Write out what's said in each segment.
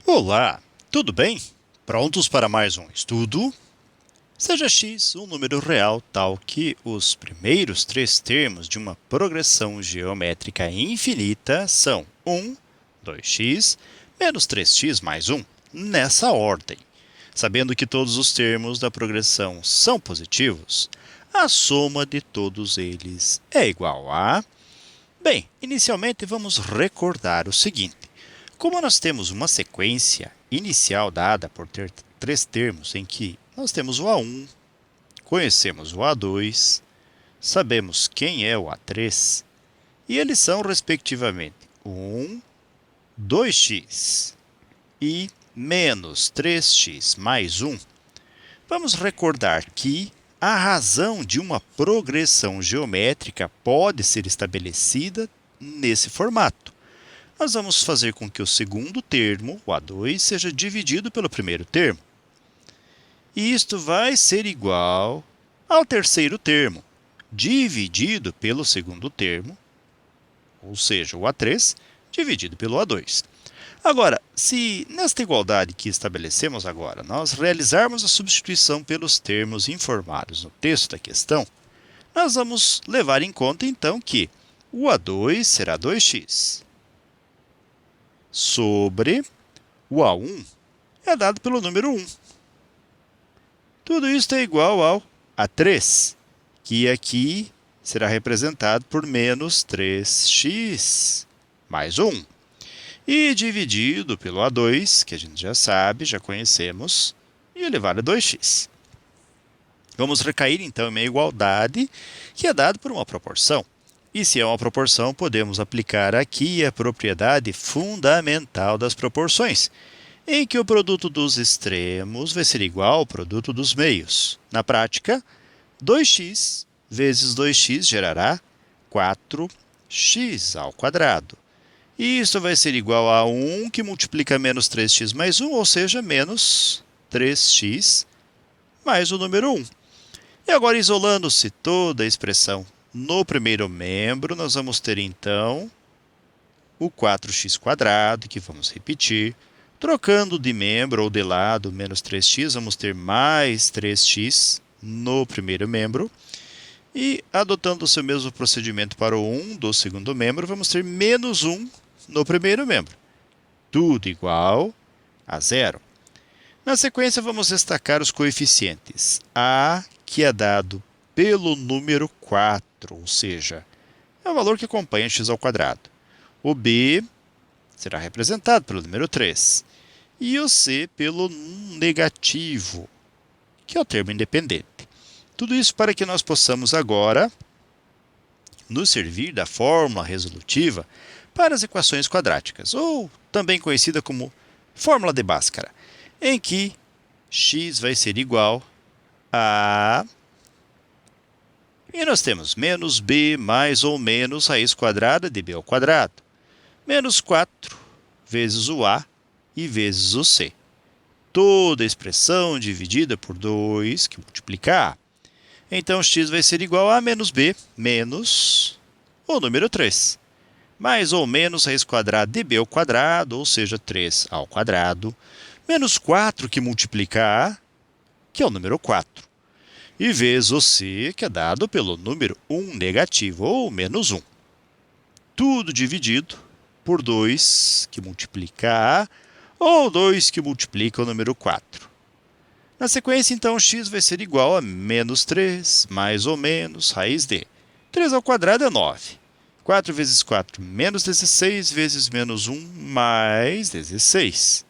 Olá, tudo bem? Prontos para mais um estudo? Seja x um número real tal que os primeiros três termos de uma progressão geométrica infinita são 1, 2x, menos 3x mais 1, nessa ordem. Sabendo que todos os termos da progressão são positivos, a soma de todos eles é igual a... Bem, inicialmente vamos recordar o seguinte. Como nós temos uma sequência inicial dada por ter três termos em que nós temos o A1, conhecemos o A2, sabemos quem é o A3, e eles são, respectivamente, 1, 2x e menos 3x mais 1, vamos recordar que a razão de uma progressão geométrica pode ser estabelecida nesse formato. Nós vamos fazer com que o segundo termo, o A2, seja dividido pelo primeiro termo. E isto vai ser igual ao terceiro termo, dividido pelo segundo termo, ou seja, o A3, dividido pelo A2. Agora, se nesta igualdade que estabelecemos agora, nós realizarmos a substituição pelos termos informados no texto da questão, nós vamos levar em conta, então, que o A2 será 2x sobre o A1 é dado pelo número 1. Tudo isso é igual ao A3, que aqui será representado por menos 3x mais 1. E dividido pelo A2, que a gente já sabe, já conhecemos, e elevado a 2x. Vamos recair, então, em uma igualdade que é dada por uma proporção. E se é uma proporção, podemos aplicar aqui a propriedade fundamental das proporções, em que o produto dos extremos vai ser igual ao produto dos meios. Na prática, 2x vezes 2x gerará 4x ao quadrado. E isso vai ser igual a 1 que multiplica menos 3x mais 1, ou seja, menos 3x mais o número 1. E agora, isolando-se toda a expressão no primeiro membro, nós vamos ter, então, o 4x², que vamos repetir. Trocando de membro ou de lado, menos 3x, vamos ter mais 3x no primeiro membro. E, adotando o seu mesmo procedimento para o 1 do segundo membro, vamos ter menos 1 no primeiro membro. Tudo igual a zero. Na sequência, vamos destacar os coeficientes. A, que é dado pelo número 4, ou seja, é o valor que acompanha x ao quadrado. O B será representado pelo número 3. E o C pelo negativo, que é o termo independente. Tudo isso para que nós possamos agora nos servir da fórmula resolutiva para as equações quadráticas, ou também conhecida como fórmula de Bhaskara, em que x vai ser igual a... E nós temos menos b mais ou menos raiz quadrada de b ao quadrado, menos 4 vezes o a e vezes o c. Toda a expressão dividida por 2, que multiplica a. Então, x vai ser igual a menos b menos o número 3. Mais ou menos raiz quadrada de b ao quadrado, ou seja, 3 ao quadrado, menos 4 que multiplica a, que é o número 4. E vezes o c, que é dado pelo número 1 negativo, ou menos 1. Tudo dividido por 2, que multiplica a, ou 2 que multiplica o número 4. Na sequência, então, x vai ser igual a menos 3, mais ou menos, raiz de 3 ao quadrado é 9. 4 vezes 4, menos 16, vezes menos 1, mais 16.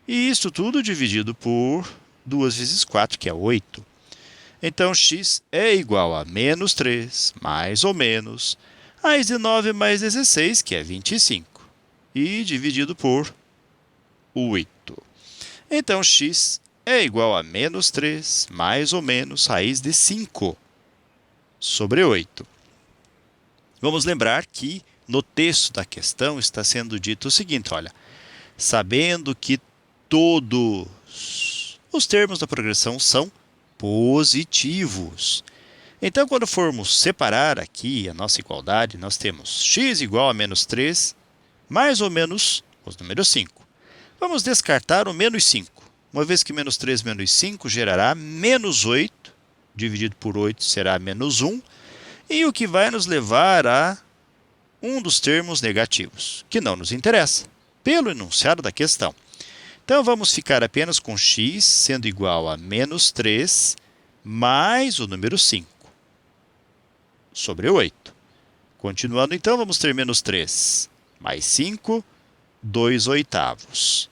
E isso tudo dividido por 2 vezes 4, que é 8. Então, x é igual a menos 3, mais ou menos, raiz de 9 mais 16, que é 25. E dividido por 8. Então, x é igual a menos 3, mais ou menos, raiz de 5 sobre 8. Vamos lembrar que no texto da questão está sendo dito o seguinte, olha, sabendo que todos os termos da progressão são positivos. Então, quando formos separar aqui a nossa igualdade, nós temos x igual a menos 3, mais ou menos os números 5. Vamos descartar o menos 5. Uma vez que menos 3 menos 5 gerará menos 8, dividido por 8 será menos 1, e o que vai nos levar a um dos termos negativos, que não nos interessa, pelo enunciado da questão. Então, vamos ficar apenas com x sendo igual a menos 3 mais o número 5 sobre 8. Continuando, então, vamos ter menos 3 mais 5, 2/8.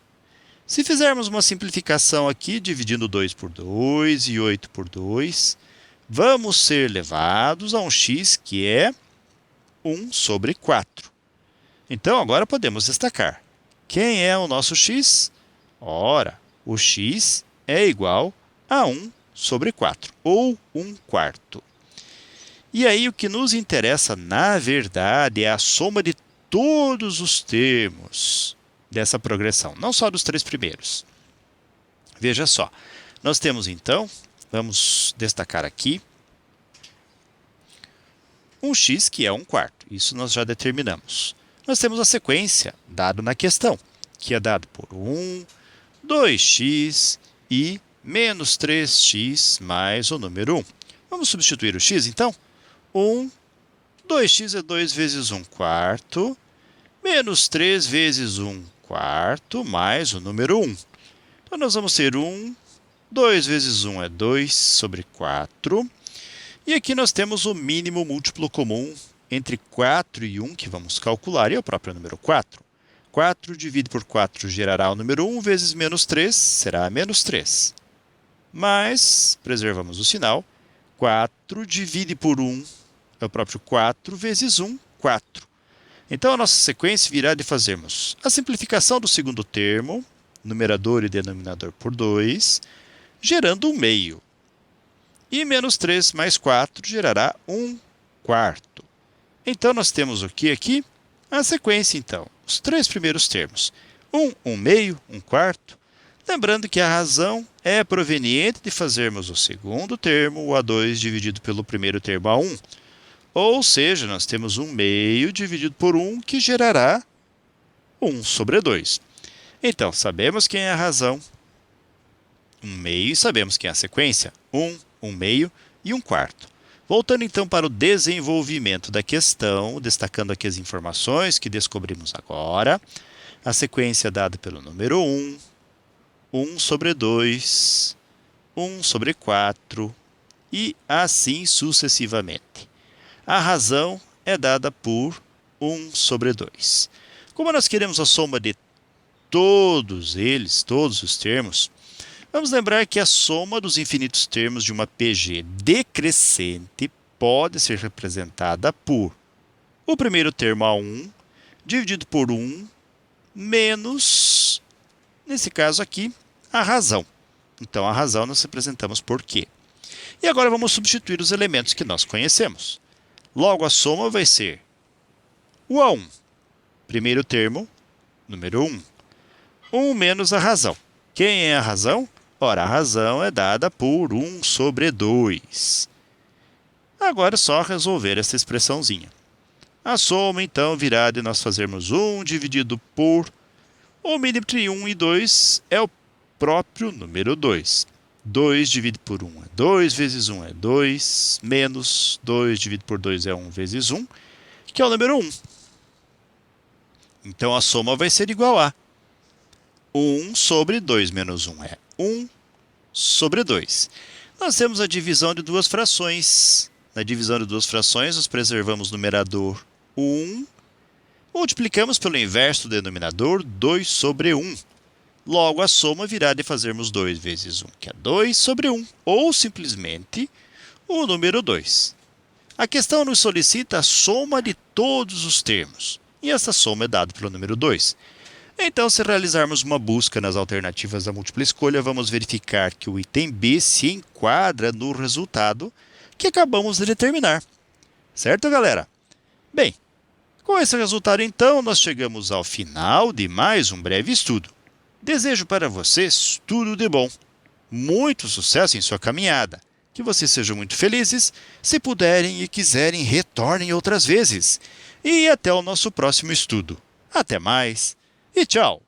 Se fizermos uma simplificação aqui, dividindo 2 por 2 e 8 por 2, vamos ser levados a um x que é 1 sobre 4. Então, agora podemos destacar. Quem é o nosso x? Ora, o x é igual a 1 sobre 4, ou 1/4. E aí, o que nos interessa, na verdade, é a soma de todos os termos dessa progressão, não só dos 3 primeiros. Veja só, nós temos, então, vamos destacar aqui, um x que é 1/4. Isso nós já determinamos. Nós temos a sequência dada na questão, que é dado por 1, 2x e menos 3x mais o número 1. Vamos substituir o x, então? 2x é 2 vezes 1/4, menos 3 vezes 1/4 mais o número 1. Então, nós vamos ter 2 vezes 1 é 2 sobre 4. E aqui nós temos o mínimo múltiplo comum entre 4 e 1, que vamos calcular, e é o próprio número 4. 4 dividido por 4 gerará o número 1 vezes menos 3, será menos 3. Mas, preservamos o sinal, 4 divide por 1 é o próprio 4 vezes 1, 4. Então, a nossa sequência virá de fazermos a simplificação do segundo termo, numerador e denominador por 2, gerando 1/2. E menos 3 mais 4 gerará 1/4. Então, nós temos o que aqui? A sequência, então, os 3 primeiros termos. 1/2, 1/4. Lembrando que a razão é proveniente de fazermos o segundo termo, o A2, dividido pelo primeiro termo, A1. Ou seja, nós temos 1/2 dividido por 1, que gerará 1 sobre 2. Então, sabemos quem é a razão, 1/2, e sabemos quem é a sequência, 1, 1/2 e 1/4. Voltando então para o desenvolvimento da questão, destacando aqui as informações que descobrimos agora. A sequência dada pelo número 1, 1 sobre 2, 1 sobre 4 e assim sucessivamente. A razão é dada por 1 sobre 2. Como nós queremos a soma de todos eles, todos os termos, vamos lembrar que a soma dos infinitos termos de uma PG decrescente pode ser representada por o primeiro termo A1 dividido por 1 menos, nesse caso aqui, a razão. Então, a razão nós representamos por Q. E agora vamos substituir os elementos que nós conhecemos. Logo, a soma vai ser o A1, primeiro termo, número 1. 1 menos a razão. Quem é a razão? Ora, a razão é dada por 1 sobre 2. Agora é só resolver essa expressãozinha. A soma, então, virá de nós fazermos 1 dividido por o mínimo entre 1 e 2 é o próprio número 2. 2 dividido por 1 é 2, vezes 1 é 2, menos 2 dividido por 2 é 1 vezes 1, que é o número 1. Então, a soma vai ser igual a 1 sobre 2 menos 1 é 1 sobre 2. Nós temos a divisão de duas frações. Na divisão de duas frações, nós preservamos o numerador 1, multiplicamos pelo inverso do denominador 2 sobre 1. Logo, a soma virá de fazermos 2 vezes 1, que é 2 sobre 1, ou simplesmente o número 2. A questão nos solicita a soma de todos os termos, e essa soma é dada pelo número 2. Então, se realizarmos uma busca nas alternativas da múltipla escolha, vamos verificar que o item B se enquadra no resultado que acabamos de determinar. Certo, galera? Bem, com esse resultado, então, nós chegamos ao final de mais um breve estudo. Desejo para vocês tudo de bom. Muito sucesso em sua caminhada. Que vocês sejam muito felizes. Se puderem e quiserem, retornem outras vezes. E até o nosso próximo estudo. Até mais e tchau!